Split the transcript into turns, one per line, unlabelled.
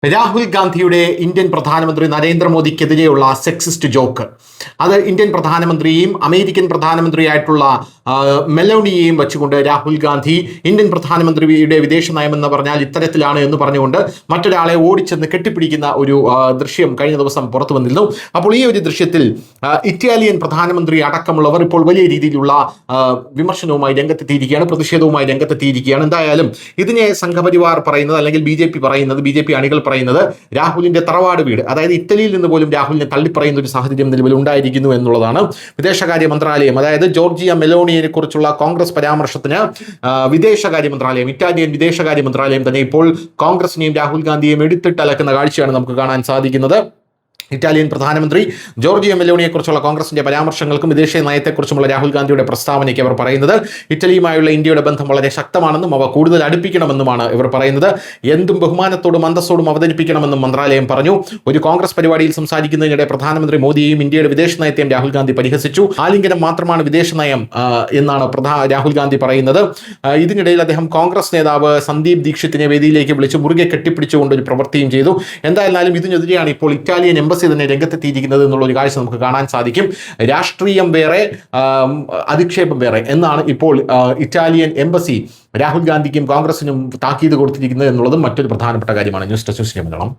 രാഹുൽ ഗാന്ധിയുടെ ഇന്ത്യൻ പ്രധാനമന്ത്രി നരേന്ദ്രമോദിക്കെതിരെയുള്ള sexist joke അത് ഇന്ത്യൻ പ്രധാനമന്ത്രിയെയും അമേരിക്കൻ പ്രധാനമന്ത്രിയായിട്ടുള്ള മെലോണിയെയും വെച്ചുകൊണ്ട് രാഹുൽ ഗാന്ധി ഇന്ത്യൻ പ്രധാനമന്ത്രിയുടെ വിദേശ നയം എന്ന് പറഞ്ഞാൽ ഇത്തരത്തിലാണ് എന്ന് പറഞ്ഞുകൊണ്ട് മറ്റൊരാളെ ഓടിച്ചെന്ന് കെട്ടിപ്പിടിക്കുന്ന ഒരു ദൃശ്യം കഴിഞ്ഞ ദിവസം പുറത്തു വന്നിരുന്നു. അപ്പോൾ ഈ ഒരു ദൃശ്യത്തിൽ ഇറ്റാലിയൻ പ്രധാനമന്ത്രി അടക്കമുള്ളവർ ഇപ്പോൾ വലിയ രീതിയിലുള്ള വിമർശനവുമായി രംഗത്തെത്തിയിരിക്കുകയാണ്, പ്രതിഷേധവുമായി രംഗത്തെത്തിയിരിക്കുകയാണ്. എന്തായാലും ഇതിനെ സംഘപരിവാർ പറയുന്നത് അല്ലെങ്കിൽ ബി ജെ പി അണികൾ പറയുന്നത് രാഹുലിന്റെ തറവാട് വീട്, അതായത് ഇറ്റലിയിൽ നിന്ന് പോലും രാഹുലിനെ തള്ളിപ്പറയുന്ന ഒരു സാഹചര്യം നിലവിൽ ഉണ്ടായിരിക്കുന്നു എന്നുള്ളതാണ്. വിദേശകാര്യ മന്ത്രാലയം, അതായത് ജോർജിയ മെലോണിയെ കുറിച്ചുള്ള കോൺഗ്രസ് പരാമർശത്തിന് വിദേശകാര്യ മന്ത്രാലയം, ഇറ്റാലിയൻ വിദേശകാര്യ മന്ത്രാലയം തന്നെ ഇപ്പോൾ കോൺഗ്രസിനെയും രാഹുൽ ഗാന്ധിയെയും എടുത്തിട്ടലക്കുന്ന കാഴ്ചയാണ് നമുക്ക് കാണാൻ സാധിക്കുന്നത്. ഇറ്റാലിയൻ പ്രധാനമന്ത്രി ജോർജിയ മെലോണിയെക്കുറിച്ചുള്ള കോൺഗ്രസിന്റെ പരാമർശങ്ങൾക്കും വിദേശ നയത്തെക്കുറിച്ചുമുള്ള രാഹുൽ ഗാന്ധിയുടെ പ്രസ്താവനയ്ക്ക് അവർ പറയുന്നത് ഇറ്റലിയുമായുള്ള ഇന്ത്യയുടെ ബന്ധം വളരെ ശക്തമാണെന്നും അവ കൂടുതൽ അടുപ്പിക്കണമെന്നുമാണ് ഇവർ പറയുന്നത്. എന്തും ബഹുമാനത്തോടും അന്തസ്സോടും അവതരിപ്പിക്കണമെന്നും മന്ത്രാലയം പറഞ്ഞു. ഒരു കോൺഗ്രസ് പരിപാടിയിൽ സംസാരിക്കുന്നതിനിടെ പ്രധാനമന്ത്രി മോദിയെയും ഇന്ത്യയുടെ വിദേശ നയത്തെയും രാഹുൽ ഗാന്ധി പരിഹസിച്ചു. ആലിംഗനം മാത്രമാണ് വിദേശ നയം എന്നാണ് രാഹുൽ ഗാന്ധി പറയുന്നത്. ഇതിനിടയിൽ അദ്ദേഹം കോൺഗ്രസ് നേതാവ് സന്ദീപ് ദീക്ഷിത്തിനെ വേദിയിലേക്ക് വിളിച്ച് മുറുകെ കെട്ടിപ്പിടിച്ചുകൊണ്ട് ഒരു പ്രവൃത്തിയും ചെയ്തു. എന്തായാലും ഇതിനെതിരെയാണ് ഇപ്പോൾ ഇറ്റാലിയൻ എംബസി തന്നെ രംഗത്തെത്തിയിരിക്കുന്നത് എന്നുള്ള ഒരു കാഴ്ച നമുക്ക് കാണാൻ സാധിക്കും. രാഷ്ട്രീയം വേറെ, അധിക്ഷേപം വേറെ എന്നാണ് ഇപ്പോൾ ഇറ്റാലിയൻ എംബസി രാഹുൽ ഗാന്ധിക്കും കോൺഗ്രസിനും താക്കീത് കൊടുത്തിരിക്കുന്നത് എന്നുള്ളതും മറ്റൊരു പ്രധാനപ്പെട്ട കാര്യമാണ്. News desk Malayalam.